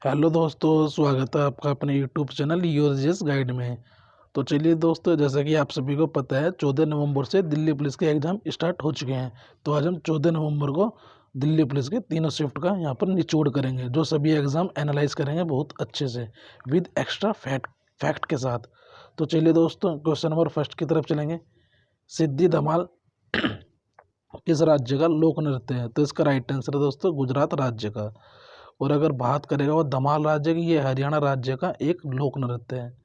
Hello दोस्तों, स्वागत है आपका अपने यूट्यूब चैनल यूजीएस गाइड में। तो चलिए दोस्तों, जैसा कि आप सभी को पता है 14 नवंबर से दिल्ली पुलिस के एग्ज़ाम स्टार्ट हो चुके हैं। तो आज हम 14 नवंबर को दिल्ली पुलिस के तीनों शिफ्ट का यहाँ पर निचोड़ करेंगे, जो सभी एग्ज़ाम एनालाइज करेंगे बहुत अच्छे से विद एक्स्ट्रा फैक्ट के साथ। तो चलिए दोस्तों, क्वेश्चन नंबर फर्स्ट की तरफ चलेंगे। सिद्धि धमाल किस राज्य का लोक नृत्य है? तो इसका राइट आंसर है दोस्तों गुजरात राज्य का। और अगर बात करेगा वो धमाल राज्य की, ये हरियाणा राज्य का एक लोक नृत्य है।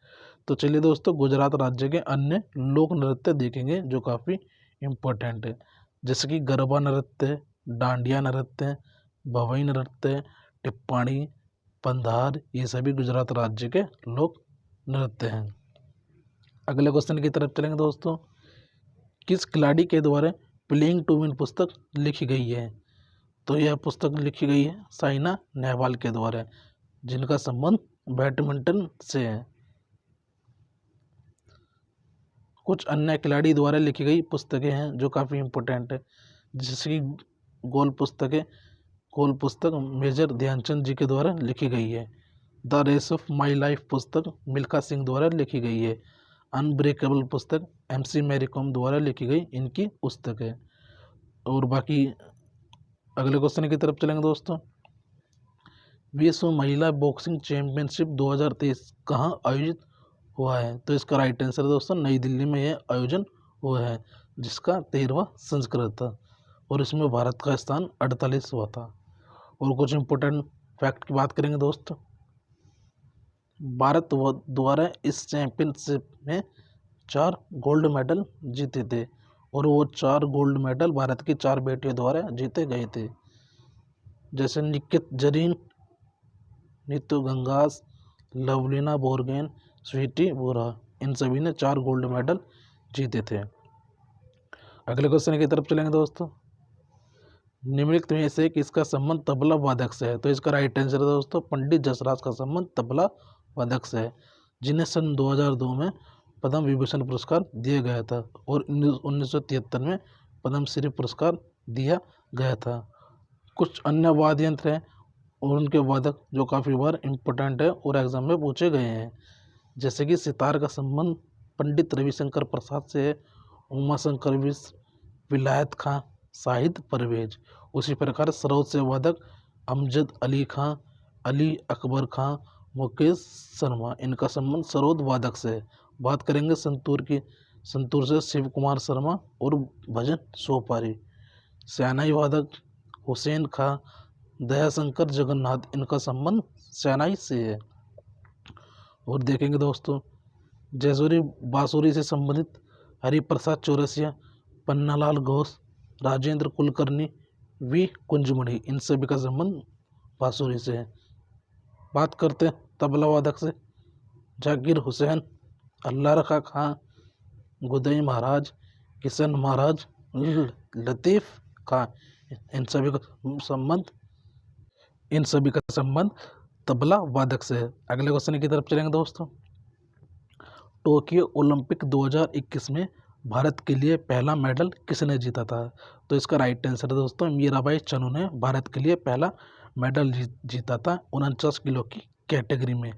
तो चलिए दोस्तों, गुजरात राज्य के अन्य लोक नृत्य देखेंगे जो काफ़ी इम्पोर्टेंट है, जैसे कि गरबा नृत्य, डांडिया नृत्य, भवई नृत्य, टिप्पाणी, पंधार, ये सभी गुजरात राज्य के लोक नृत्य हैं। अगले क्वेश्चन की तरफ चलेंगे दोस्तों। किस खिलाड़ी के द्वारा प्लेइंग टू विन पुस्तक लिखी गई है? तो यह पुस्तक लिखी गई है साइना नेहवाल के द्वारा, जिनका संबंध बैडमिंटन से है। कुछ अन्य खिलाड़ी द्वारा लिखी गई पुस्तकें हैं जो काफ़ी इम्पोर्टेंट है, जैसे कि गोल पुस्तक मेजर ध्यानचंद जी के द्वारा लिखी गई है। The race of my life पुस्तक मिल्खा सिंह द्वारा लिखी गई है। अनब्रेकेबल पुस्तक MC मैरी कॉम द्वारा लिखी गई इनकी पुस्तक है। और बाकी अगले क्वेश्चन की तरफ चलेंगे दोस्तों। विश्व महिला बॉक्सिंग चैंपियनशिप 2023 कहाँ आयोजित हुआ है? तो इसका राइट आंसर दोस्तों नई दिल्ली में यह आयोजन हुआ है, जिसका 13वां संस्करण था और इसमें भारत का स्थान 48वां था। और कुछ इम्पोर्टेंट फैक्ट की बात करेंगे दोस्तों। भारत द्वारा इस चैंपियनशिप में 4 गोल्ड मेडल जीते थे और वो 4 गोल्ड मेडल भारत की 4 बेटियों द्वारा जीते गए थे, जैसे निकित जरीन, नीतू गंगास, लवलीना बोरगोहेन, स्वीटी बोरा, इन सभी ने 4 गोल्ड मेडल जीते थे। अगले क्वेश्चन की तरफ चलेंगे दोस्तों। निम्नलिखित में से किसका संबंध तबला वादक से है? तो इसका राइट आंसर है दोस्तों पंडित जसराज का संबंध तबला वादक से है, जिन्हें सन 2002 में पद्म विभूषण पुरस्कार दिया गया था और 1973 में पद्मश्री पुरस्कार दिया गया था। कुछ अन्य वाद्य यंत्र हैं और उनके वादक जो काफ़ी बार इम्पोर्टेंट है और एग्जाम में पूछे गए हैं, जैसे कि सितार का संबंध पंडित रविशंकर प्रसाद से है, उमाशंकर विलायत खां, शाहिद परवेज। उसी प्रकार सरोद से वादक अमजद अली खां, अली अकबर खां, मुकेश शर्मा, इनका संबंध सरोद वादक से है। बात करेंगे संतूर की, संतूर से शिव कुमार शर्मा और भजन सोपारी। शहनाई वादक हुसैन खां, दयाशंकर जगन्नाथ, इनका संबंध शहनाई से है। और देखेंगे दोस्तों, जयसुरी बांसुरी से संबंधित हरिप्रसाद चौरसिया, पन्नालाल घोष, राजेंद्र कुलकर्णी, वी कुंजमणि, इन सभी का संबंध बांसुरी से है। बात करते हैं तबला वादक से, जाकिर हुसैन, अल्लाह रखा खां, गुदई महाराज, किशन महाराज, लतीफ़ खां, इन सभी का संबंध तबला वादक से है। अगले क्वेश्चन की तरफ चलेंगे दोस्तों। टोक्यो ओलंपिक 2021 में भारत के लिए पहला मेडल किसने जीता था? तो इसका राइट आंसर है दोस्तों मीराबाई चानू ने भारत के लिए पहला मेडल जीता था 49 किलो की कैटेगरी में,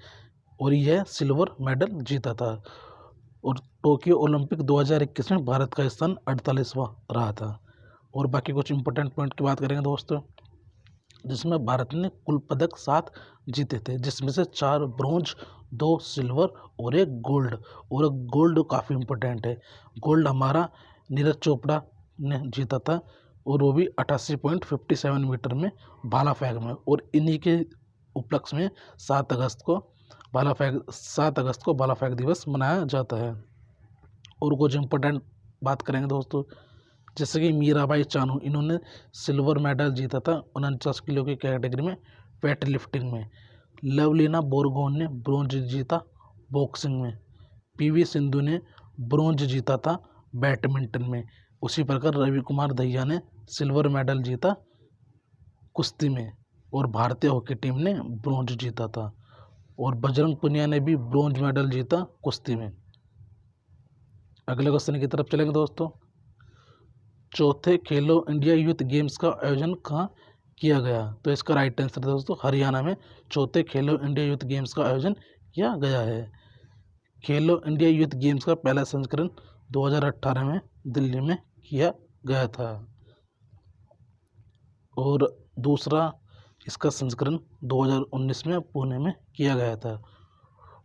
और यह सिल्वर मेडल जीता था। और टोक्यो ओलंपिक 2021 में भारत का स्थान 48वां रहा था। और बाकी कुछ इंपॉर्टेंट पॉइंट की बात करेंगे दोस्तों, जिसमें भारत ने कुल पदक 7 जीते थे, जिसमें से 4 ब्रोंज, 2 सिल्वर और 1 गोल्ड। और गोल्ड काफ़ी इम्पोर्टेंट है, गोल्ड हमारा नीरज चोपड़ा ने जीता था और वो भी 88.57 मीटर में भाला फेंक में। और इन्हीं के उपलक्ष्य में 7 अगस्त को भाला फेंक दिवस मनाया जाता है। और कुछ इम्पोर्टेंट बात करेंगे दोस्तों, जैसे कि मीराबाई चानू, इन्होंने सिल्वर मेडल जीता था 49 किलो की कैटेगरी में वेट लिफ्टिंग में। लवलीना बोरगोहेन ने ब्रोंज जीता बॉक्सिंग में। PV सिंधु ने ब्रोंज जीता था बैडमिंटन में। उसी प्रकार रवि कुमार दहिया ने सिल्वर मेडल जीता कुश्ती में और भारतीय हॉकी टीम ने ब्रोंज जीता था। और बजरंग पुनिया ने भी ब्रोंज मेडल जीता कुश्ती में। अगले क्वेश्चन की तरफ चलेंगे दोस्तों। चौथे खेलो इंडिया यूथ गेम्स का आयोजन कहाँ किया गया। तो इसका राइट आंसर है दोस्तों हरियाणा में चौथे खेलो इंडिया यूथ गेम्स का आयोजन किया गया है। खेलो इंडिया यूथ गेम्स का पहला संस्करण 2018 में दिल्ली में किया गया था और दूसरा इसका संस्करण 2019 में पुणे में किया गया था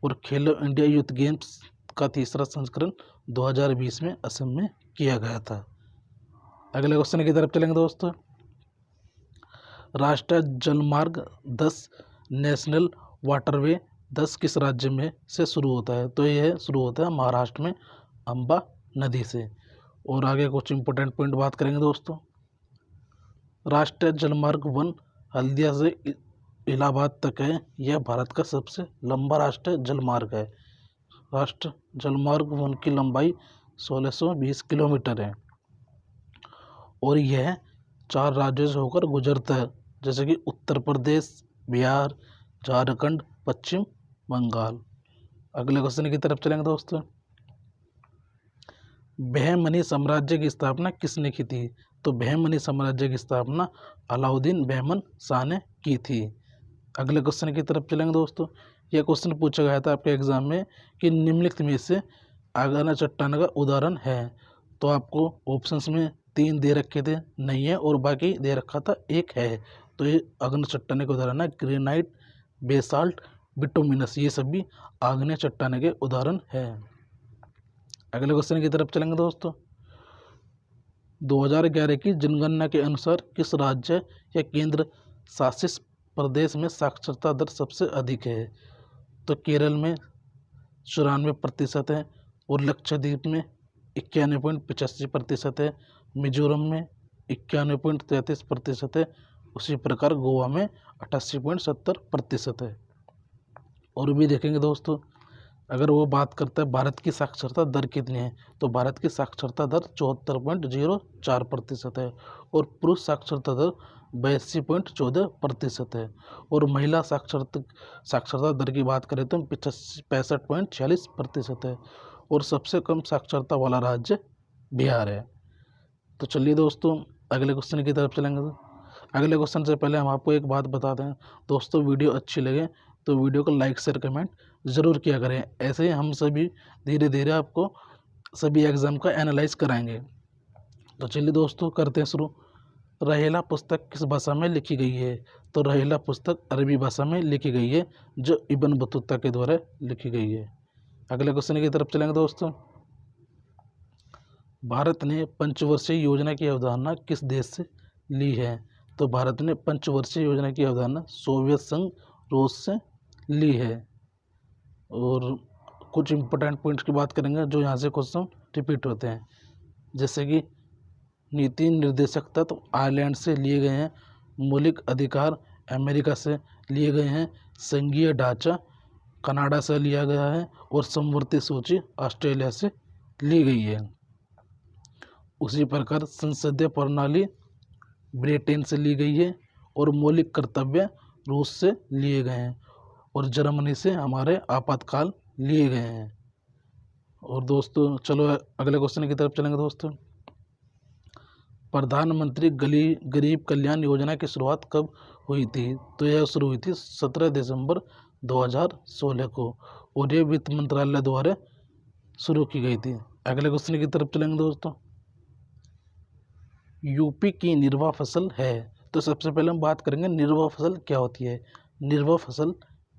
और खेलो इंडिया यूथ गेम्स का तीसरा संस्करण 2020 में असम में किया गया था। अगले क्वेश्चन की तरफ चलेंगे दोस्तों। राष्ट्रीय जलमार्ग 10 नेशनल वाटरवे 10 किस राज्य में से शुरू होता है? तो यह शुरू होता है महाराष्ट्र में अंबा नदी से। और आगे कुछ इंपॉर्टेंट पॉइंट बात करेंगे दोस्तों। राष्ट्रीय जलमार्ग 1 हल्दिया से इलाहाबाद तक है। यह भारत का सबसे लंबा राष्ट्रीय जलमार्ग है। राष्ट्रीय जलमार्ग 1 की लंबाई 1620 किलोमीटर है और यह 4 राज्यों से होकर गुजरता है, जैसे कि उत्तर प्रदेश, बिहार, झारखंड, पश्चिम बंगाल। अगले क्वेश्चन की तरफ चलेंगे दोस्तों। बहमनी साम्राज्य की स्थापना किसने की थी? तो बहमनी साम्राज्य की स्थापना अलाउद्दीन बहमन शाह ने की थी। अगले क्वेश्चन की तरफ चलेंगे दोस्तों। यह क्वेश्चन पूछा गया था आपके एग्जाम में कि निम्नलिखित में से आगना चट्टान का उदाहरण है। तो आपको ऑप्शंस में 3 दे रखे थे, नहीं है, और बाकी दे रखा था 1 है। तो ये आग्नेय चट्टान के उदाहरण है ग्रेनाइट, बेसाल्ट, बिटुमिनस, ये सभी आग्नेय चट्टान के उदाहरण है। अगले क्वेश्चन की तरफ चलेंगे दोस्तों। 2011 की जनगणना के अनुसार किस राज्य या केंद्र शासित प्रदेश में साक्षरता दर सबसे अधिक है? तो केरल में 94% है और लक्षद्वीप में 91.85% है, मिजोरम में 91.33% है, उसी प्रकार गोवा में 88.70% है। और भी देखेंगे दोस्तों, अगर वो बात करता है भारत की साक्षरता दर कितनी है, तो भारत की साक्षरता दर 74.04% है और पुरुष साक्षरता दर 82.14% है और महिला साक्षरता दर की बात करें तो 65.46% है और सबसे कम साक्षरता वाला राज्य बिहार है। तो चलिए दोस्तों अगले क्वेश्चन की तरफ चलेंगे। अगले क्वेश्चन से पहले हम आपको एक बात बताते हैं दोस्तों, वीडियो अच्छी लगे तो वीडियो को लाइक शेयर कमेंट ज़रूर किया करें। ऐसे ही हम सभी धीरे धीरे आपको सभी एग्ज़ाम का एनालाइज कराएंगे। तो चलिए दोस्तों करते हैं शुरू। रहेला पुस्तक किस भाषा में लिखी गई है? तो रहेला पुस्तक अरबी भाषा में लिखी गई है, जो इब्न बतूता के द्वारा लिखी गई है। अगले क्वेश्चन की तरफ चलेंगे दोस्तों। भारत ने पंचवर्षीय योजना की अवधारणा किस देश से ली है? तो भारत ने पंचवर्षीय योजना की अवधारणा सोवियत संघ रूस से ली है। और कुछ इंपॉर्टेंट पॉइंट्स की बात करेंगे जो यहाँ से क्वेश्चन रिपीट होते हैं, जैसे कि नीति निर्देशक तत्व आयरलैंड से लिए गए हैं, मौलिक अधिकार अमेरिका से लिए गए हैं, संघीय ढांचा कनाडा से लिया गया है और समवर्ती सूची ऑस्ट्रेलिया से ली गई है। उसी प्रकार संसदीय प्रणाली ब्रिटेन से ली गई है और मौलिक कर्तव्य रूस से लिए गए हैं और जर्मनी से हमारे आपातकाल लिए गए हैं। और दोस्तों चलो अगले क्वेश्चन की तरफ चलेंगे दोस्तों। प्रधानमंत्री गरीब कल्याण योजना की शुरुआत कब हुई थी? तो यह शुरू हुई थी 17 दिसंबर 2016 को और ये वित्त मंत्रालय द्वारा शुरू की गई थी। अगले क्वेश्चन की तरफ चलेंगे दोस्तों। यूपी की निर्वाह फसल है। तो सबसे पहले हम बात करेंगे निर्वाह फसल क्या होती है। निर्वाह फसल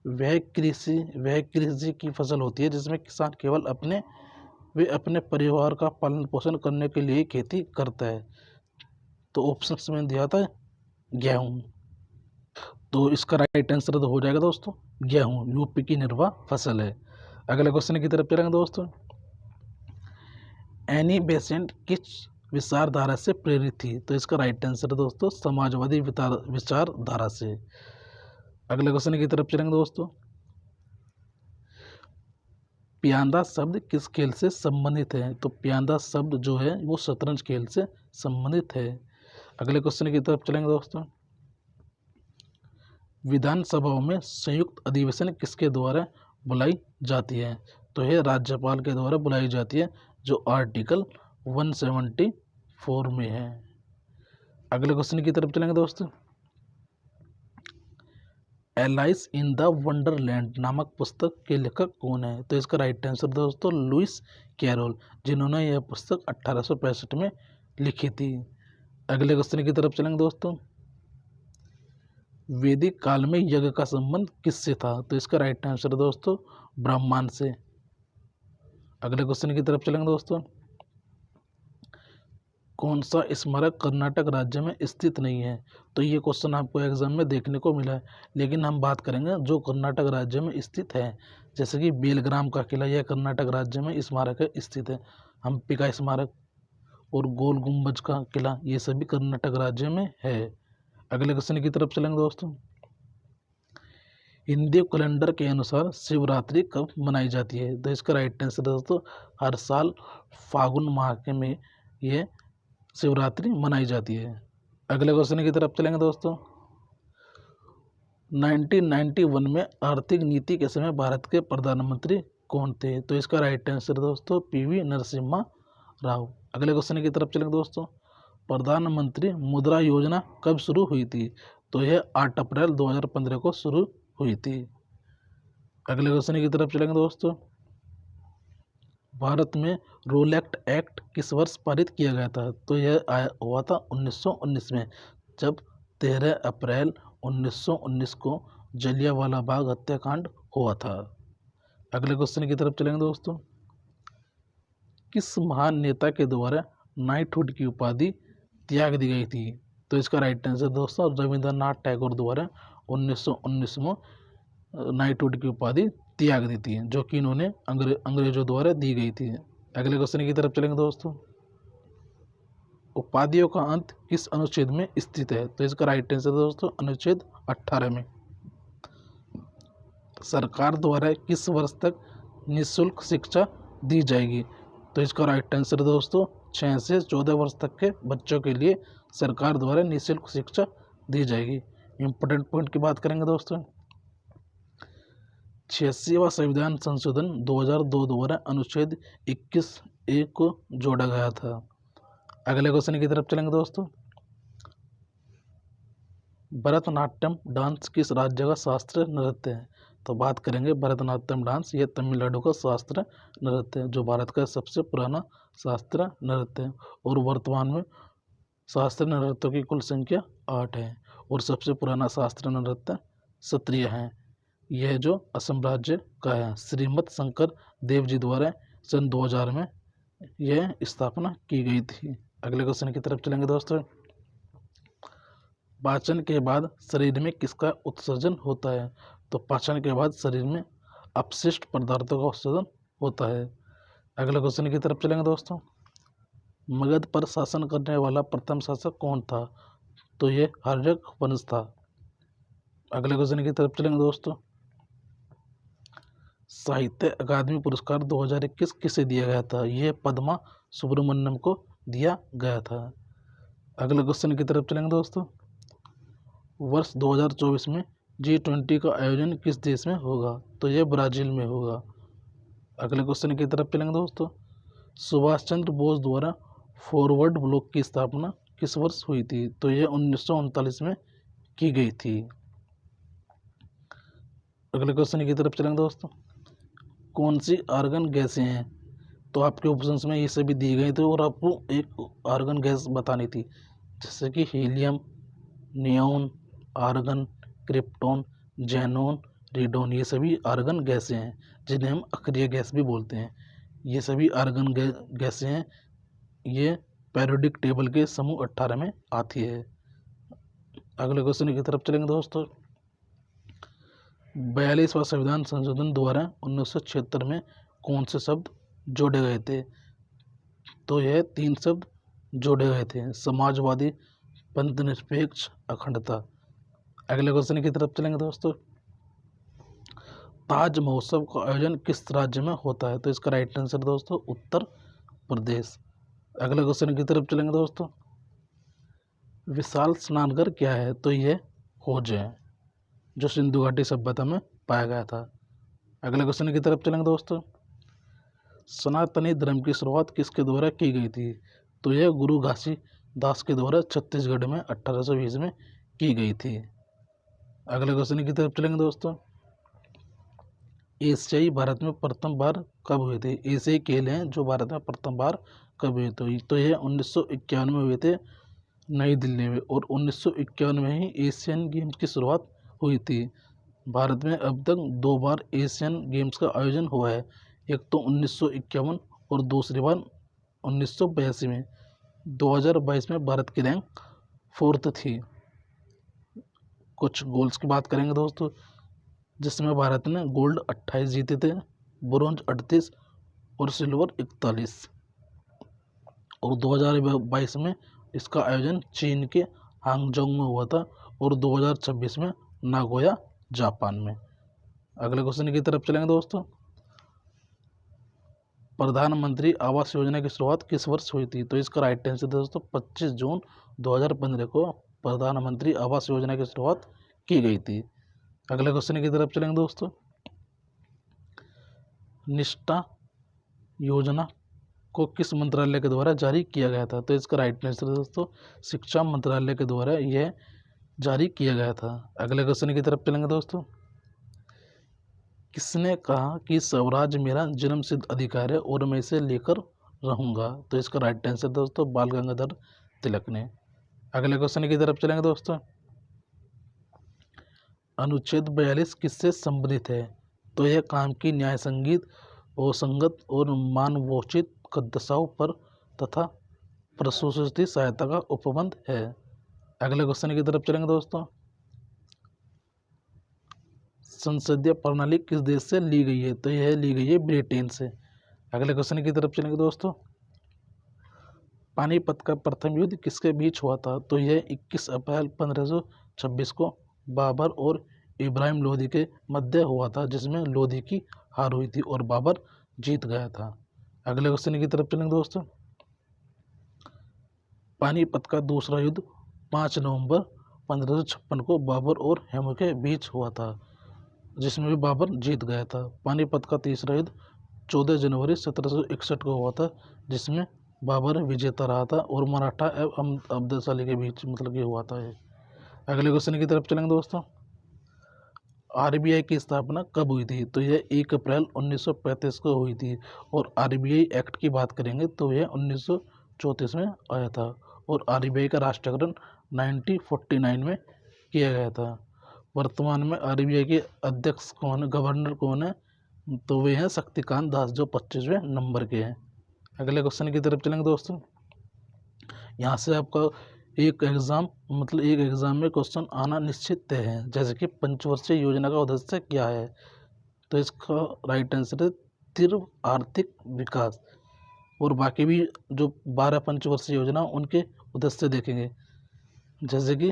वह कृषि की फसल होती है जिसमें किसान केवल अपने परिवार का पालन पोषण करने के लिए खेती करता है। तो ऑप्शन में दिया था गेहूँ, तो इसका राइट आंसर तो हो जाएगा दोस्तों गेहूँ, यूपी की निर्वाह फसल है। अगले क्वेश्चन की तरफ चलेंगे दोस्तों। एनी बेसेंट किस विचारधारा से प्रेरित थी? तो इसका राइट आंसर है दोस्तों समाजवादी विचारधारा से। अगले क्वेश्चन की तरफ चलेंगे दोस्तों। प्यांदा शब्द किस खेल से संबंधित है? तो प्यांदा शब्द जो है वो शतरंज खेल से संबंधित है। अगले क्वेश्चन की तरफ चलेंगे दोस्तों। विधानसभाओं में संयुक्त अधिवेशन किसके द्वारा बुलाई जाती है? तो यह राज्यपाल के द्वारा बुलाई जाती है, जो आर्टिकल 174 में है। अगले क्वेश्चन की तरफ चलेंगे दोस्तों। एलाइस इन द वंडरलैंड नामक पुस्तक के लेखक कौन है? तो इसका राइट आंसर दोस्तों लुइस कैरोल, जिन्होंने यह पुस्तक 1865 में लिखी थी। अगले क्वेश्चन की तरफ चलेंगे दोस्तों। वैदिक काल में यज्ञ का संबंध किससे था? तो इसका राइट आंसर दोस्तों ब्रह्मांड से। अगले क्वेश्चन की तरफ चलेंगे दोस्तों। कौन सा स्मारक कर्नाटक राज्य में स्थित नहीं है? तो ये क्वेश्चन आपको एग्जाम में देखने को मिला है, लेकिन हम बात करेंगे जो कर्नाटक राज्य में स्थित है। जैसे कि बेलग्राम का किला, यह कर्नाटक राज्य में स्मारक है स्थित है। हम्पी का स्मारक और गोल गुम्बज का किला, ये सभी कर्नाटक राज्य में है। अगले क्वेश्चन की तरफ चलेंगे दोस्तों। हिंदी कैलेंडर के अनुसार शिवरात्रि कब मनाई जाती है? तो इसका राइट आंसर दोस्तों हर साल फागुन माह के में ये शिवरात्रि मनाई जाती है। अगले क्वेश्चन की तरफ चलेंगे दोस्तों। 1991 में आर्थिक नीति के समय भारत के प्रधानमंत्री कौन थे? तो इसका राइट आंसर दोस्तों पीवी नरसिम्हा राव। अगले क्वेश्चन की तरफ चलेंगे दोस्तों। प्रधानमंत्री मुद्रा योजना कब शुरू हुई थी? तो यह 8 अप्रैल 2015 को शुरू हुई थी। अगले क्वेश्चन की तरफ चलेंगे दोस्तों। भारत में रोलैक्ट एक्ट किस वर्ष पारित किया गया था? तो यह हुआ था 1919 में, जब 13 अप्रैल 1919 को जलियांवाला बाग हत्याकांड हुआ था। अगले क्वेश्चन की तरफ चलेंगे दोस्तों। किस महान नेता के द्वारा नाइटहुड की उपाधि त्याग दी गई थी? तो इसका राइट आंसर दोस्तों रविंद्रनाथ टैगोर द्वारा 1919 में नाइटहुड की उपाधि त्याग दी थी, जो कि इन्होंने अंग्रेजों द्वारा दी गई थी। अगले क्वेश्चन की तरफ चलेंगे दोस्तों। उपाधियों का अंत किस अनुच्छेद में स्थित है? तो इसका राइट आंसर दोस्तों अनुच्छेद 18 में। सरकार द्वारा किस वर्ष तक निःशुल्क शिक्षा दी जाएगी? तो इसका राइट आंसर दोस्तों 6 से 14 वर्ष तक के बच्चों के लिए सरकार द्वारा निःशुल्क शिक्षा दी जाएगी। इंपॉर्टेंट पॉइंट की बात करेंगे दोस्तों। 86वां संविधान संशोधन 2002 द्वारा अनुच्छेद 21A को जोड़ा गया था। अगले क्वेश्चन की तरफ चलेंगे दोस्तों। भरतनाट्यम डांस किस राज्य का शास्त्रीय नृत्य है? तो बात करेंगे भरतनाट्यम डांस, यह तमिलनाडु का शास्त्रीय नृत्य है, जो भारत का सबसे पुराना शास्त्रीय नृत्य है। और वर्तमान में शास्त्रीय नृत्यों की कुल संख्या 8 है, और सबसे पुराना शास्त्रीय नृत्य क्षत्रिय है। यह जो असम राज्य का है, श्रीमद शंकर देव जी द्वारा सन 2000 में यह स्थापना की गई थी। अगले क्वेश्चन की तरफ चलेंगे दोस्तों। पाचन के बाद शरीर में किसका उत्सर्जन होता है? तो पाचन के बाद शरीर में अपशिष्ट पदार्थों का उत्सर्जन होता है। अगले क्वेश्चन की तरफ चलेंगे दोस्तों। मगध पर शासन करने वाला प्रथम शासक कौन था? तो ये हर्षक वंश था। अगले क्वेश्चन की तरफ चलेंगे दोस्तों। साहित्य अकादमी पुरस्कार 2021 किसे दिया गया था? यह पद्मा सुब्रमण्यम को दिया गया था। अगले क्वेश्चन की तरफ चलेंगे दोस्तों। वर्ष 2024 में G20 का आयोजन किस देश में होगा? तो यह ब्राज़ील में होगा। अगले क्वेश्चन की तरफ चलेंगे दोस्तों। सुभाष चंद्र बोस द्वारा फॉरवर्ड ब्लॉक की स्थापना किस वर्ष हुई थी? तो यह 1939 में की गई थी। अगले क्वेश्चन की तरफ चलेंगे दोस्तों। कौन सी आर्गन गैसें हैं? तो आपके ऑप्शंस में ये सभी दिए गए थे, और आपको एक आर्गन गैस बतानी थी, जैसे कि helium, neon, argon, krypton, xenon, radon. ये सभी आर्गन गैसें हैं, जिन्हें हम अक्रिय गैस भी बोलते हैं। ये सभी आर्गन गैसें हैं। ये पेरियोडिक टेबल के समूह 18 में आती है। अगले क्वेश्चन की तरफ चलेंगे दोस्तों। 42वां संविधान संशोधन द्वारा 1976 में कौन से शब्द जोड़े गए थे? तो यह 3 शब्द जोड़े गए थे, समाजवादी, पंथनिरपेक्ष, अखंडता। अगले क्वेश्चन की तरफ चलेंगे दोस्तों। ताज महोत्सव का आयोजन किस राज्य में होता है? तो इसका राइट आंसर दोस्तों उत्तर प्रदेश। अगले क्वेश्चन की तरफ चलेंगे दोस्तों। विशाल स्नानघर क्या है? तो यह खोज है, जो सिंधु घाटी सभ्यता में पाया गया था। अगले क्वेश्चन की तरफ चलेंगे दोस्तों। सनातनी धर्म की शुरुआत किसके द्वारा की गई थी? तो यह गुरु घासीदास के द्वारा छत्तीसगढ़ में 1820 में की गई थी। अगले क्वेश्चन की तरफ चलेंगे दोस्तों। एशियाई भारत में प्रथम बार कब हुए थे? एशियाई खेल हैं जो भारत में प्रथम बार कब हुए थे? तो ये 1951 में हुए थे नई दिल्ली में, और 1951 में ही एशियन गेम्स की शुरुआत हुई थी। भारत में अब तक 2 बार एशियन गेम्स का आयोजन हुआ है, एक तो 1951 और दूसरी बार 1982 में। 2022 में भारत की रैंक 4th थी। कुछ गोल्स की बात करेंगे दोस्तों, जिसमें भारत ने गोल्ड 28 जीते थे, ब्रोंज 38 और सिल्वर 41। और 2022 में इसका आयोजन चीन के हांगझोउ में हुआ था, और 2026 में नागोया जापान में। अगले क्वेश्चन की तरफ चलेंगे दोस्तों। प्रधानमंत्री आवास योजना की शुरुआत किस वर्ष हुई थी? तो इसका राइट आंसर दोस्तों 25 जून 2015 को प्रधानमंत्री आवास योजना की शुरुआत की गई थी। अगले क्वेश्चन की तरफ चलेंगे दोस्तों। निष्ठा योजना को किस मंत्रालय के द्वारा जारी किया गया था? तो इसका राइट आंसर दोस्तों शिक्षा मंत्रालय के द्वारा यह जारी किया गया था। अगले क्वेश्चन की तरफ चलेंगे दोस्तों। किसने कहा कि स्वराज मेरा जन्मसिद्ध अधिकार है और मैं इसे लेकर रहूंगा? तो इसका राइट आंसर दोस्तों बाल गंगाधर तिलक ने। अगले क्वेश्चन की तरफ चलेंगे दोस्तों। अनुच्छेद 42 किससे संबंधित है? तो यह काम की न्याय संगीत और संगत और मानवोचित दशाओं पर तथा प्रसूति सहायता का उपबंध है। अगले क्वेश्चन की तरफ चलेंगे दोस्तों। संसदीय प्रणाली किस देश से ली गई है? तो यह ली गई है ब्रिटेन से। अगले क्वेश्चन की तरफ चलेंगे दोस्तों। पानीपत का प्रथम युद्ध किसके बीच हुआ था? तो यह 21 अप्रैल 1526 को बाबर और इब्राहिम लोदी के मध्य हुआ था, जिसमें लोदी की हार हुई थी और बाबर जीत गया था। अगले क्वेश्चन की तरफ चलेंगे दोस्तों। पानीपत का दूसरा युद्ध 5 नवंबर 1556 को बाबर और हेमू के बीच हुआ था, जिसमें भी बाबर जीत गया था। पानीपत का तीसरा युद्ध 14 जनवरी 1761 को हुआ था, जिसमें बाबर विजेता रहा था और मराठा एवं अब्दाली के बीच मतलब ये हुआ था ये। अगले क्वेश्चन की तरफ चलेंगे दोस्तों। आरबीआई की स्थापना कब हुई थी? तो यह 1 अप्रैल 1935 को हुई थी। और आरबीआई एक्ट की बात करेंगे तो यह 1934 में आया था, और आरबीआई का राष्ट्रीयकरण 1949 में किया गया था। वर्तमान में आरबीआई के अध्यक्ष कौन, गवर्नर कौन है? तो वे हैं शक्तिकांत दास, जो 25वें नंबर के हैं। अगले क्वेश्चन की तरफ चलेंगे दोस्तों। यहाँ से आपका एक एग्जाम में क्वेश्चन आना निश्चित है, जैसे कि पंचवर्षीय योजना का उद्देश्य क्या है? तो इसका राइट आंसर है तीव्र आर्थिक विकास। और बाकी भी जो 12 पंचवर्षीय योजना उनके उद्देश्य देखेंगे, जैसे कि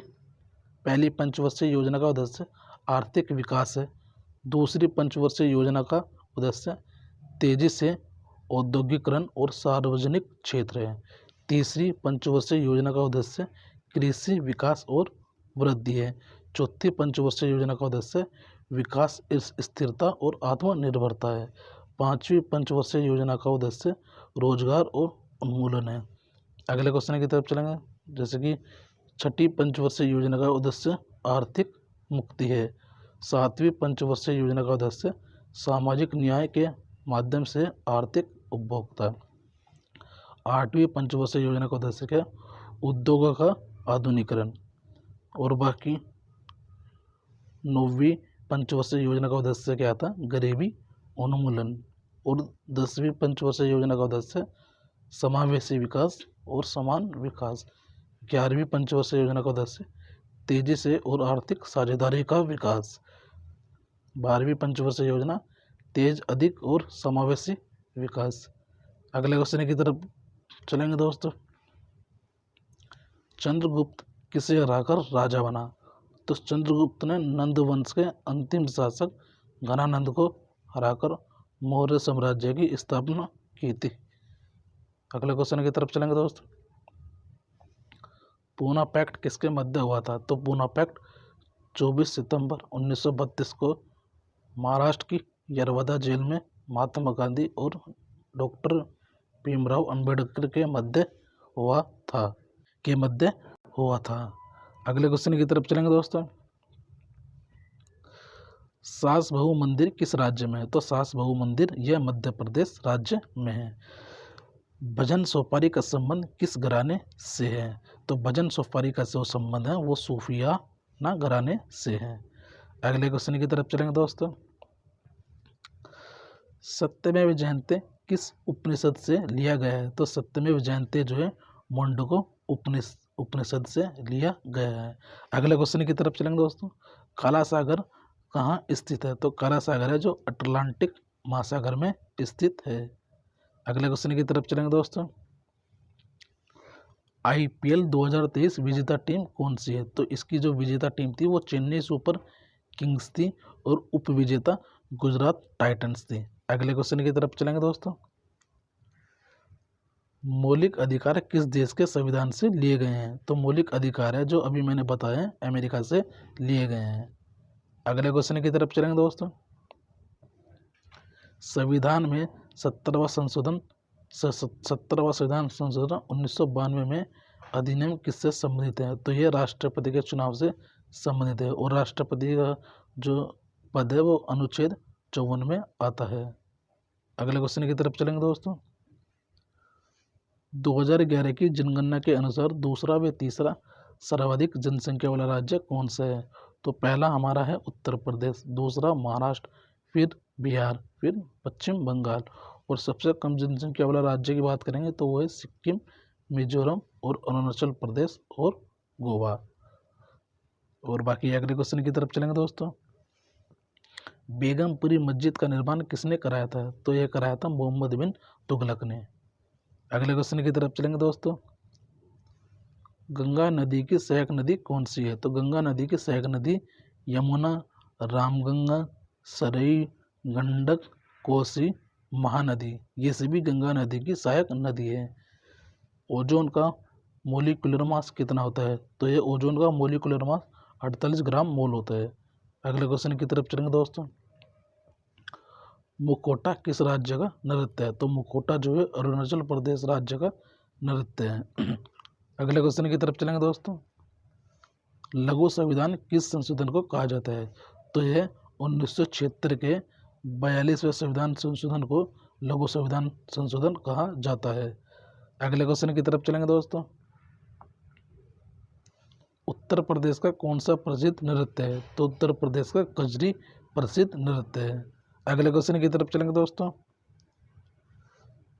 पहली पंचवर्षीय योजना का उद्देश्य आर्थिक विकास है। दूसरी पंचवर्षीय योजना का उद्देश्य तेजी से औद्योगिकरण और सार्वजनिक क्षेत्र है। तीसरी पंचवर्षीय योजना का उद्देश्य कृषि विकास और वृद्धि है। चौथी पंचवर्षीय योजना का उद्देश्य विकास, स्थिरता और आत्मनिर्भरता है। पांचवी पंचवर्षीय योजना का उद्देश्य रोजगार और उन्मूलन है। अगले क्वेश्चन की तरफ चलेंगे, जैसे कि छठी पंचवर्षीय योजना का उद्देश्य आर्थिक मुक्ति है। सातवीं पंचवर्षीय योजना का उद्देश्य सामाजिक न्याय के माध्यम से आर्थिक उपभोक्ता। आठवीं पंचवर्षीय योजना का उद्देश्य क्या? उद्योगों का आधुनिकीकरण। और बाकी 9वीं पंचवर्षीय योजना का उद्देश्य क्या था? गरीबी उन्मूलन। और 10वीं पंचवर्षीय योजना का उद्देश्य समावेशी विकास और समान विकास। 11वीं पंचवर्षीय योजना का उद्देश्य तेजी से और आर्थिक साझेदारी का विकास। 12वीं पंचवर्षीय योजना तेज, अधिक और समावेशी विकास। अगले क्वेश्चन की तरफ चलेंगे दोस्तों। चंद्रगुप्त किसे हराकर राजा बना? तो चंद्रगुप्त ने नंद वंश के अंतिम शासक घनानंद को हराकर मौर्य साम्राज्य की स्थापना की थी। अगले क्वेश्चन की तरफ चलेंगे दोस्तों। पूना पैक्ट किसके मध्य हुआ था? तो पूना पैक्ट 24 सितंबर 1932 को महाराष्ट्र की यरवदा जेल में महात्मा गांधी और डॉक्टर भीमराव अंबेडकर के मध्य हुआ था। अगले क्वेश्चन की तरफ चलेंगे दोस्तों। सास बहू मंदिर किस राज्य में है? तो सास बहू मंदिर यह मध्य प्रदेश राज्य में है। भजन सोपारी का संबंध किस घराने से है? तो भजन सोपारी का जो संबंध है वो सूफियाना घराने से है। अगले क्वेश्चन की तरफ चलेंगे दोस्तों। सत्यमेव जयते किस उपनिषद से लिया गया है? तो सत्यमेव जयते जो है मुंडको उपनिषद से लिया गया है। अगले क्वेश्चन की तरफ चलेंगे दोस्तों। काला सागर कहाँ स्थित है? तो काला सागर है जो अटलांटिक महासागर में स्थित है। अगले क्वेश्चन की तरफ चलेंगे दोस्तों। IPL 2023 विजेता टीम कौन सी है? तो इसकी जो विजेता टीम थी वो चेन्नई सुपर किंग्स थी और उपविजेता गुजरात टाइटंस थी। अगले क्वेश्चन की तरफ चलेंगे दोस्तों। मौलिक अधिकार किस देश के संविधान से लिए गए हैं? तो मौलिक अधिकार है जो अभी मैंने बताया है अमेरिका से लिए गए हैं। अगले क्वेश्चन की तरफ चलेंगे दोस्तों। संविधान में 17वां संविधान संशोधन 1992 में अधिनियम किससे संबंधित है? तो यह राष्ट्रपति के चुनाव से संबंधित है और राष्ट्रपति का जो पद है वो अनुच्छेद 54 में आता है। अगले क्वेश्चन की तरफ चलेंगे दोस्तों। 2011 की जनगणना के अनुसार दूसरा व तीसरा सर्वाधिक जनसंख्या वाला राज्य कौन सा है? तो पहला हमारा है उत्तर प्रदेश, दूसरा महाराष्ट्र, फिर बिहार, फिर पश्चिम बंगाल और सबसे कम जनसंख्या वाला राज्य की बात करेंगे तो वो है सिक्किम, मिजोरम और अरुणाचल प्रदेश और गोवा। और बाकी अगले क्वेश्चन की तरफ चलेंगे दोस्तों। बेगमपुरी मस्जिद का निर्माण किसने कराया था? तो यह कराया था मोहम्मद बिन तुगलक ने। अगले क्वेश्चन की तरफ चलेंगे दोस्तों। गंगा नदी की सहायक नदी कौन सी है? तो गंगा नदी की सहायक नदी यमुना, रामगंगा, सरयू, गंडक, कोसी, महानदी, ये सभी गंगा नदी की सहायक नदी है। ओजोन का मोलिकुलर मास कितना होता है? तो ये ओजोन का मोलिकुलर मास 48 ग्राम मोल होता है। अगले क्वेश्चन की तरफ चलेंगे दोस्तों। मुखौटा किस राज्य का नृत्य है? तो मुखौटा जो है अरुणाचल प्रदेश राज्य का नृत्य है। अगले क्वेश्चन की तरफ चलेंगे दोस्तों। लघु संविधान किस संशोधन को कहा जाता है? तो यह 1976 के 42वें संविधान संशोधन को लघु संविधान संशोधन कहा जाता है। अगले क्वेश्चन की तरफ चलेंगे दोस्तों। उत्तर प्रदेश का कौन सा प्रसिद्ध नृत्य है? तो उत्तर प्रदेश का कजरी प्रसिद्ध नृत्य है। अगले क्वेश्चन की तरफ चलेंगे दोस्तों।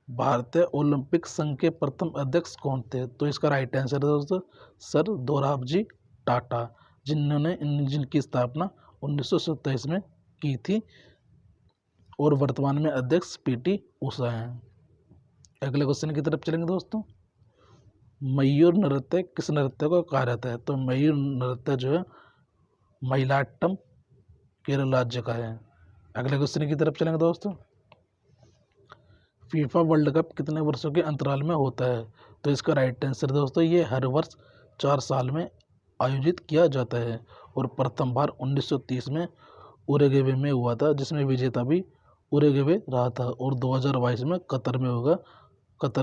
भारतीय ओलंपिक संघ के प्रथम अध्यक्ष कौन थे? तो इसका राइट आंसर है दोस्तों सर दोराबजी टाटा, जिनकी स्थापना 1927 में की थी और वर्तमान में अध्यक्ष PT उषा हैं। अगले क्वेश्चन की तरफ चलेंगे दोस्तों। मयूर नृत्य किस नृत्य को कहा जाता है? तो मयूर नृत्य जो है महिलाट्टम केरल राज्य का है। अगले क्वेश्चन की तरफ चलेंगे दोस्तों। फीफा वर्ल्ड कप कितने वर्षों के अंतराल में होता है? तो इसका राइट आंसर दोस्तों ये हर वर्ष 4 साल में आयोजित किया जाता है और प्रथम बार 1930 में उरुग्वे में हुआ था, जिसमें विजेता भी उरुग्वे रहा था, और 2022 में कतर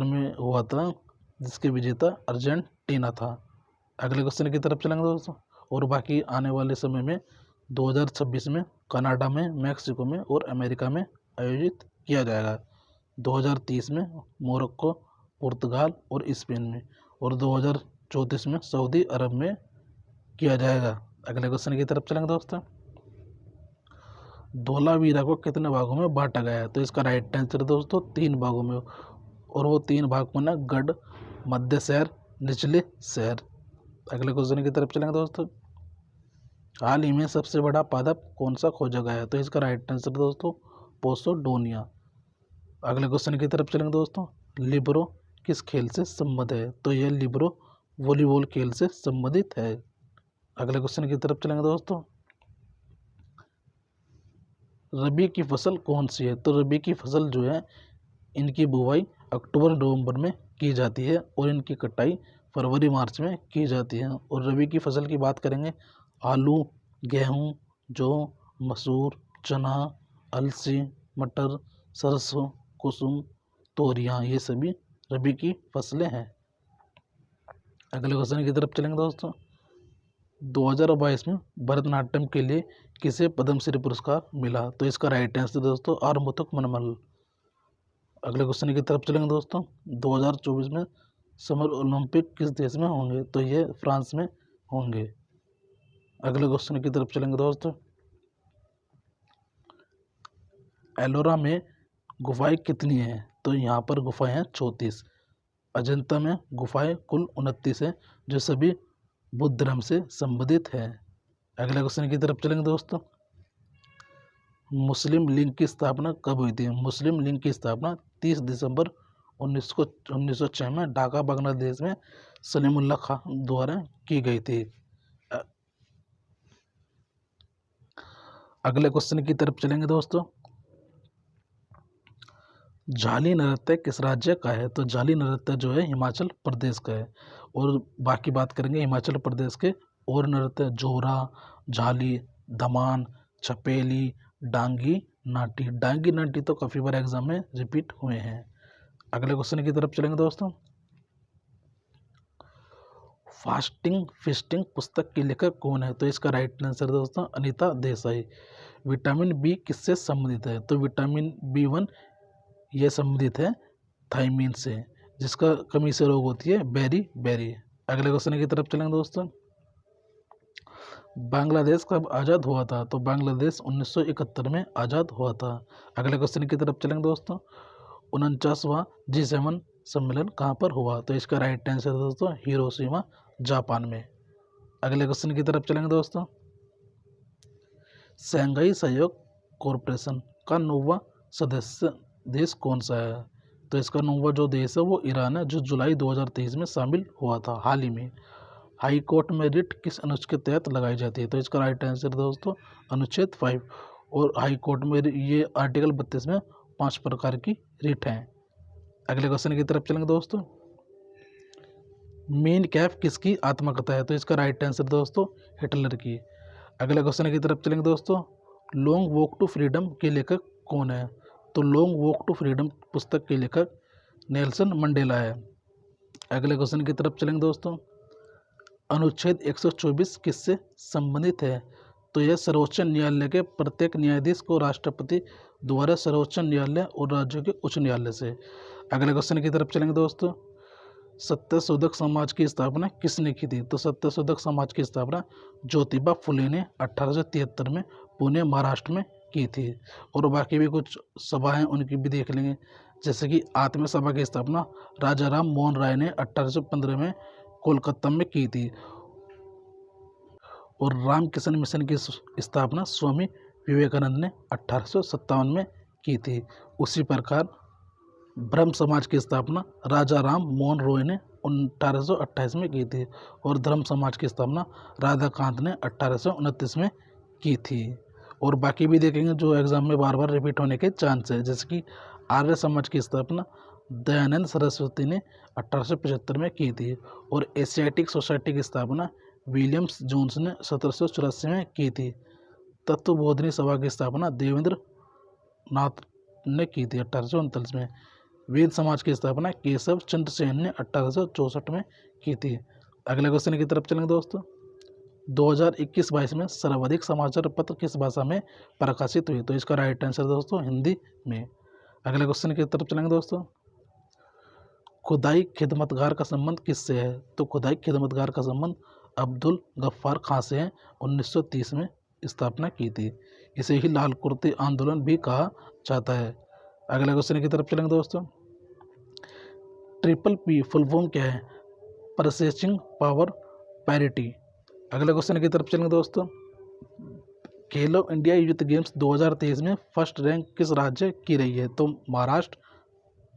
में हुआ था, जिसके विजेता अर्जेंटीना था। अगले क्वेश्चन की तरफ चलेंगे दोस्तों। और बाकी आने वाले समय में 2026 में कनाडा में, मैक्सिको में और अमेरिका में आयोजित किया जाएगा। 2030 में मोरक्को, पुर्तगाल और स्पेन में, और 2034 में सऊदी अरब में किया जाएगा। अगले क्वेश्चन की तरफ चलेंगे दोस्तों। धोलावीरा को कितने भागों में बांटा गया है? तो इसका राइट आंसर दोस्तों 3 भागों में, और वो 3 भाग में ना गढ़, मध्य शहर, निचले शहर। अगले क्वेश्चन की तरफ चलेंगे दोस्तों। हाल ही में सबसे बड़ा पादप कौन सा खोजा गया है? तो इसका राइट आंसर दोस्तों पोसोडोनिया। अगले क्वेश्चन की तरफ चलेंगे दोस्तों। लिब्रो किस खेल से संबंधित है? तो यह लिब्रो वॉलीबॉल खेल से संबंधित है। अगले क्वेश्चन की तरफ चलेंगे दोस्तों। रबी की फसल कौन सी है? तो रबी की फसल जो है इनकी बुवाई अक्टूबर नवंबर में की जाती है और इनकी कटाई फरवरी मार्च में की जाती है। और रबी की फसल की बात करेंगे आलू, गेहूँ, जौ, मसूर, चना, अलसी, मटर, सरसों, कुसुम, तोरियां, ये सभी रबी की फसलें हैं। अगले क्वेश्चन की तरफ चलेंगे दोस्तों। 2022 में भरतनाट्यम के लिए किसे पद्मश्री पुरस्कार मिला? तो इसका राइट आंसर दोस्तों आरमुथुक मनमल। अगले क्वेश्चन की तरफ चलेंगे दोस्तों। 2024 में समर ओलंपिक किस देश में होंगे? तो ये फ्रांस में होंगे। अगले क्वेश्चन की तरफ चलेंगे दोस्तों। एलोरा में गुफाएं कितनी हैं? तो यहाँ पर गुफाएं हैं 34। अजंता में गुफाएं कुल 29 हैं जो सभी बुद्ध धर्म से संबंधित है। अगले क्वेश्चन की तरफ चलेंगे दोस्तों। मुस्लिम लीग की स्थापना कब हुई थी? मुस्लिम लीग की स्थापना 30 दिसंबर 1906 में ढाका बांग्लादेश में सलीमुल्लाह खान द्वारा की गई थी। अगले क्वेश्चन की तरफ चलेंगे दोस्तों। झाली नृत्य किस राज्य का है? तो झाली नृत्य जो है हिमाचल प्रदेश का है। और बाकी बात करेंगे हिमाचल प्रदेश के और नृत्य जोरा, झाली, दमान, छपेली, डांगी नाटी। डांगी नाटी तो काफ़ी बार एग्जाम में रिपीट हुए हैं। अगले क्वेश्चन की तरफ चलेंगे दोस्तों। फास्टिंग फिस्टिंग पुस्तक के लेखक कौन है? तो इसका राइट आंसर दोस्तों अनीता देसाई। विटामिन बी किससे संबंधित है? तो विटामिन B1 ये संबंधित है थायमीन से, जिसका कमी से रोग होती है बेरी बेरी। अगले क्वेश्चन की तरफ चलेंगे दोस्तों। बांग्लादेश कब आज़ाद हुआ था? तो बांग्लादेश 1971 में आज़ाद हुआ था। अगले क्वेश्चन की तरफ चलेंगे दोस्तों। 49वां G7 सम्मेलन कहाँ पर हुआ? तो इसका राइट आंसर दोस्तों हिरोशिमा जापान में। अगले क्वेश्चन की तरफ चलेंगे दोस्तों। शंघाई सहयोग कॉरपोरेशन का 9वां सदस्य देश कौन सा है? तो इसका 9वां जो देश है वो ईरान है, जो जुलाई 2023 में शामिल हुआ था हाल ही में। हाई कोर्ट में रिट किस अनुच्छेद के तहत लगाई जाती है? तो इसका राइट आंसर दोस्तों अनुच्छेद 5। और हाई कोर्ट में ये आर्टिकल 32 में 5 प्रकार की रिट हैं। अगले क्वेश्चन की तरफ चलेंगे दोस्तों। मेन कैफ किसकी आत्मकथा है? तो इसका राइट आंसर दोस्तों हिटलर की। अगले क्वेश्चन की तरफ चलेंगे दोस्तों। लॉन्ग वॉक टू फ्रीडम के लेखक कौन है? तो लॉन्ग वॉक टू फ्रीडम पुस्तक के लेखक नेल्सन मंडेला है। अगले क्वेश्चन की तरफ चलेंगे दोस्तों। अनुच्छेद 124 किससे संबंधित है? तो यह सर्वोच्च न्यायालय के प्रत्येक न्यायाधीश को राष्ट्रपति द्वारा सर्वोच्च न्यायालय और राज्यों के उच्च न्यायालय से। अगले क्वेश्चन की तरफ चलेंगे दोस्तों। सत्यशोधक समाज की स्थापना किसने की थी? तो सत्यशोधक समाज की स्थापना ज्योतिबा फुले ने 1873 में पुणे महाराष्ट्र में की थी। और बाकी भी कुछ सभा हैं उनकी भी देख लेंगे, जैसे कि आत्म सभा की स्थापना राजा राम मोहन राय ने 1815 में कोलकाता में की थी। और रामकिशन मिशन की स्थापना स्वामी विवेकानंद ने 1857 में की थी। उसी प्रकार ब्रह्म समाज की स्थापना राजा राम मोहन रॉय ने 1828 में की थी। और धर्म समाज की स्थापना राधाकांत ने 1829 में की थी। और बाकी भी देखेंगे जो एग्जाम में बार बार रिपीट होने के चांस है, जैसे कि आर्य समाज की स्थापना दयानंद सरस्वती ने 1875 में की थी। और एशियाटिक सोसाइटी की स्थापना विलियम्स जोन्स ने 1784 में की थी। तत्वबोधिनी सभा की स्थापना देवेंद्र नाथ ने की थी 1839 में। वेद समाज की स्थापना केशव चंद्र सेन ने 1864 में की थी। अगले क्वेश्चन की तरफ चलेंगे दोस्तों। 2021-22 में सर्वाधिक समाचार पत्र किस भाषा में प्रकाशित हुए? तो इसका राइट आंसर दोस्तों हिंदी में। अगले क्वेश्चन की तरफ चलेंगे दोस्तों। खुदाई खिदमतगार का संबंध किससे है? तो खुदाई खिदमतगार का संबंध अब्दुल गफ्फार खां से है। 1930 में स्थापना की थी। इसे ही लाल कुर्ते आंदोलन भी कहा जाता है। अगले क्वेश्चन की तरफ चलेंगे दोस्तों। PPP फुल फॉर्म क्या है? Purchasing power parity. अगले क्वेश्चन की तरफ चलेंगे दोस्तों। खेलो इंडिया यूथ गेम्स 2023 में फर्स्ट रैंक किस राज्य की रही है? तो महाराष्ट्र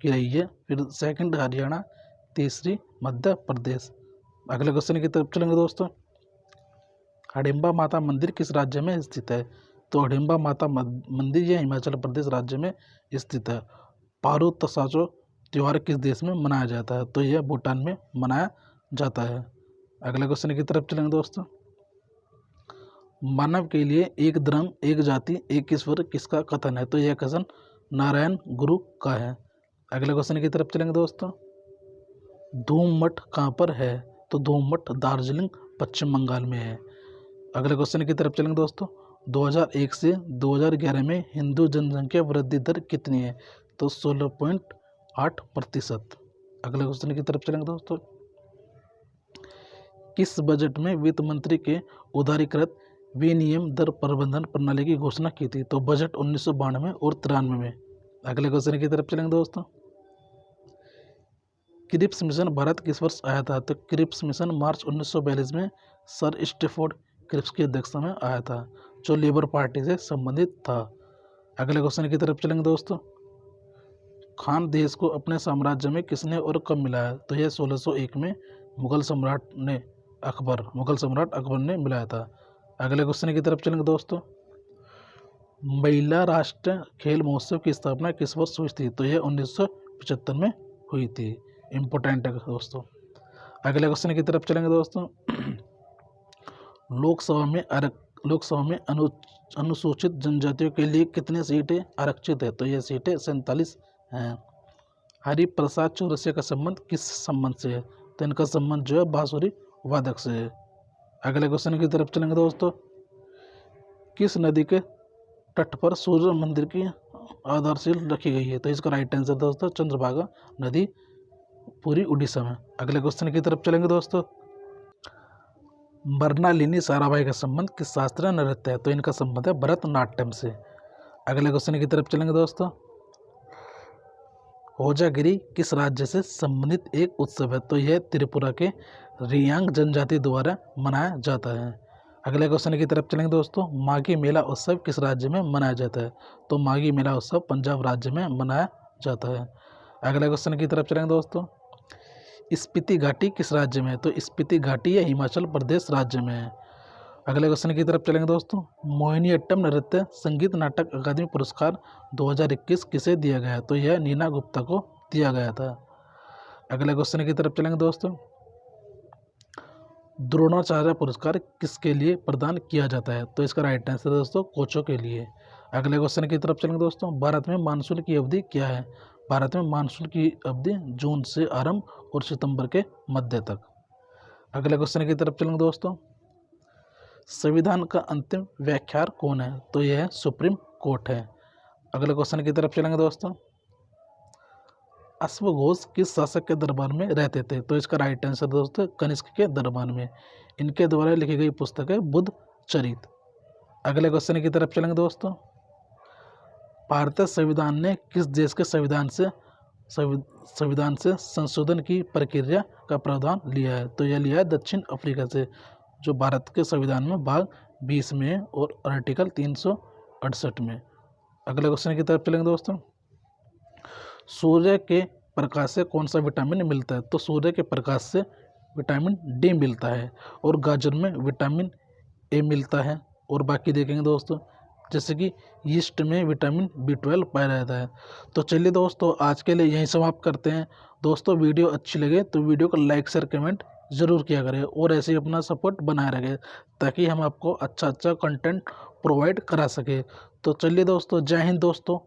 की रही है। फिर सेकंड हरियाणा, तीसरी मध्य प्रदेश। अगले क्वेश्चन की तरफ चलेंगे दोस्तों। हडिम्बा माता मंदिर किस राज्य में स्थित है? तो हडिम्बा माता मंदिर यह हिमाचल प्रदेश राज्य में स्थित है। पारू तसाचो त्यौहार किस देश में मनाया जाता है? तो यह भूटान में मनाया जाता है। अगले क्वेश्चन की तरफ चलेंगे दोस्तों। मानव के लिए एक धर्म एक जाति एक ईश्वर किसका कथन है? तो यह कथन नारायण गुरु का है। अगले क्वेश्चन की तरफ चलेंगे दोस्तों। धूम मठ कहाँ पर है? तो धूम मठ दार्जिलिंग पश्चिम बंगाल में है। अगले क्वेश्चन की तरफ चलेंगे दोस्तों। 2001 से 2011 में हिंदू जनसंख्या वृद्धि दर कितनी है? तो 16.8%। अगले क्वेश्चन की तरफ चलेंगे दोस्तों। किस बजट में वित्त मंत्री के उदारीकृत विनिमय दर प्रबंधन प्रणाली की घोषणा की थी? तो बजट 1992 और 93 में। अगले क्वेश्चन की तरफ चलेंगे दोस्तों। क्रिप्स मिशन भारत किस वर्ष आया था? तो क्रिप्स मिशन मार्च 1942 में सर स्टीफोर्ड क्रिप्स की अध्यक्षता में आया था, जो लेबर पार्टी से संबंधित था। अगले क्वेश्चन की तरफ चलेंगे दोस्तों। खान देश को अपने साम्राज्य में किसने और कब मिलाया? तो यह 1601 में मुगल सम्राट अकबर ने मिलाया था। अगले क्वेश्चन की तरफ चलेंगे दोस्तों। महिला राष्ट्रीय खेल महोत्सव की स्थापना किस वर्ष हुई थी? तो यह 1975 में हुई थी। इम्पोर्टेंट है दोस्तों। अगले क्वेश्चन की तरफ चलेंगे दोस्तों। लोकसभा में अनुसूचित जनजातियों के लिए कितनी सीटें आरक्षित है? तो यह सीटें 47 हैं। हरिप्रसाद चौरसिया का संबंध किस संबंध से है? तो इनका संबंध जो है बांसुरी वादक से है। अगले क्वेश्चन की तरफ चलेंगे दोस्तों। किस नदी के तट पर सूर्य मंदिर की आधारशिला रखी गई है? तो इसका राइट आंसर दोस्तों चंद्रभागा नदी, पूरी उड़ीसा में। अगले क्वेश्चन की तरफ चलेंगे दोस्तों। मृणालिनी साराभाई का संबंध किस शास्त्रीय नृत्य है? तो इनका संबंध है भरतनाट्यम से। अगले क्वेश्चन की तरफ चलेंगे दोस्तों। होजागिरी किस राज्य से संबंधित एक उत्सव है? तो यह त्रिपुरा के रियांग जनजाति द्वारा मनाया जाता है। अगले क्वेश्चन की तरफ चलेंगे दोस्तों। माघी मेला उत्सव किस राज्य में मनाया जाता है? तो माघी मेला उत्सव पंजाब राज्य में मनाया जाता है। अगले क्वेश्चन की तरफ चलेंगे दोस्तों। स्पीति घाटी किस राज्य में है? तो स्पीति घाटी या हिमाचल प्रदेश राज्य में है। अगले क्वेश्चन की तरफ चलेंगे दोस्तों। मोहिनीअट्टम नृत्य संगीत नाटक अकादमी पुरस्कार 2021 किसे दिया गया? तो यह नीना गुप्ता को दिया गया था। अगले क्वेश्चन की तरफ चलेंगे दोस्तों। द्रोणाचार्य पुरस्कार किसके लिए प्रदान किया जाता है? तो इसका राइट आंसर दोस्तों कोचों के लिए। अगले क्वेश्चन की तरफ चलेंगे दोस्तों। भारत में मानसून की अवधि क्या है? भारत में मानसून की अवधि जून से आरंभ और सितंबर के मध्य तक। अगले क्वेश्चन की तरफ चलेंगे दोस्तों। संविधान का अंतिम व्याख्यार कौन है? तो यह सुप्रीम कोर्ट है। अगले क्वेश्चन की तरफ चलेंगे दोस्तों। अश्वघोष किस शासक के दरबार में रहते थे? तो इसका राइट आंसर दोस्तों कनिष्क के दरबार में। इनके द्वारा लिखी गई पुस्तक है बुद्ध चरित। अगले क्वेश्चन की तरफ चलेंगे दोस्तों। भारतीय संविधान ने किस देश के संविधान से संशोधन की प्रक्रिया का प्रावधान लिया है? तो यह लिया है दक्षिण अफ्रीका से, जो भारत के संविधान में भाग 20 में और आर्टिकल 368 में। अगले क्वेश्चन की तरफ चलेंगे दोस्तों। सूर्य के प्रकाश से कौन सा विटामिन मिलता है? तो सूर्य के प्रकाश से विटामिन डी मिलता है, और गाजर में विटामिन ए मिलता है। और बाकी देखेंगे दोस्तों, जैसे कि यीस्ट में विटामिन B12 पाया जाता है। तो चलिए दोस्तों, आज के लिए यहीं समाप्त करते हैं। दोस्तों वीडियो अच्छी लगे तो वीडियो को लाइक शेयर कमेंट ज़रूर किया करें, और ऐसे ही अपना सपोर्ट बनाए रखें, ताकि हम आपको अच्छा कंटेंट प्रोवाइड करा सके। तो चलिए दोस्तों, जय हिंद दोस्तों।